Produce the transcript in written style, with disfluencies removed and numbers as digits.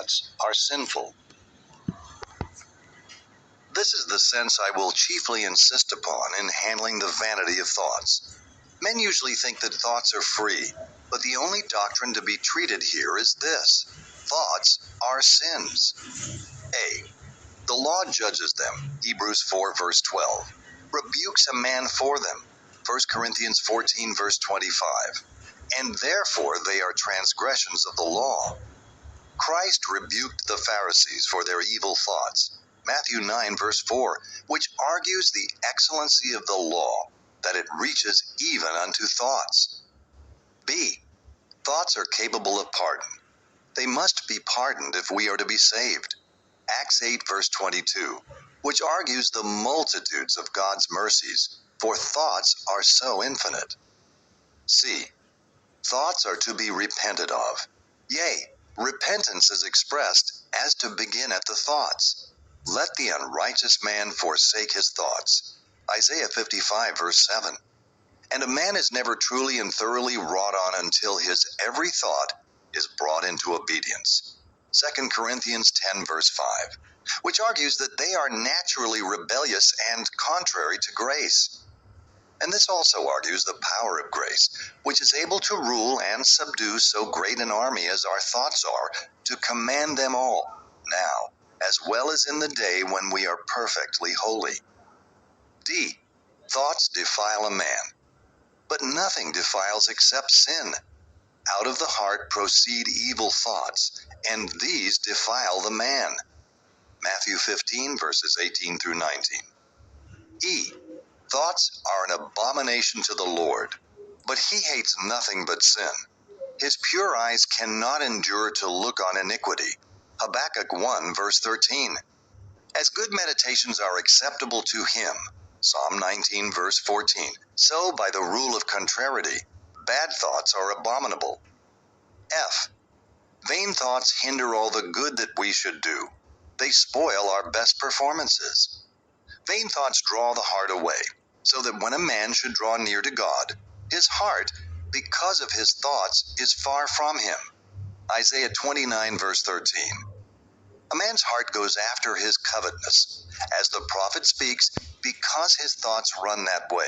thoughts are sinful. This is the sense I will chiefly insist upon in handling the vanity of thoughts. Men usually think that thoughts are free, but the only doctrine to be treated here is this: thoughts are sins. A. The law judges them, Hebrews 4 verse 12, rebukes a man for them, 1 Corinthians 14 verse 25, and therefore they are transgressions of the law. Christ rebuked the Pharisees for their evil thoughts, Matthew 9 verse 4, which argues the excellency of the law, that it reaches even unto thoughts. B. Thoughts are capable of pardon. They must be pardoned if we are to be saved. Acts 8 verse 22, which argues the multitudes of God's mercies, for thoughts are so infinite. C. Thoughts are to be repented of. Yea, repentance is expressed as to begin at the thoughts. Let the unrighteous man forsake his thoughts. Isaiah 55 verse 7. And a man is never truly and thoroughly wrought on until his every thought is brought into obedience. 2 Corinthians 10 verse 5, which argues that they are naturally rebellious and contrary to grace. And this also argues the power of grace, which is able to rule and subdue so great an army as our thoughts are, to command them all, now, as well as in the day when we are perfectly holy. D. Thoughts defile a man. But nothing defiles except sin. Out of the heart proceed evil thoughts, and these defile the man. Matthew 15 verses 18 through 19. E. Thoughts are an abomination to the Lord, but he hates nothing but sin. His pure eyes cannot endure to look on iniquity. Habakkuk 1 verse 13. As good meditations are acceptable to him, Psalm 19 verse 14, so by the rule of contrariety, bad thoughts are abominable. F. Vain thoughts hinder all the good that we should do. They spoil our best performances. Vain thoughts draw the heart away, so that when a man should draw near to God, his heart, because of his thoughts, is far from him. Isaiah 29 verse 13. A man's heart goes after his covetousness, as the prophet speaks, because his thoughts run that way.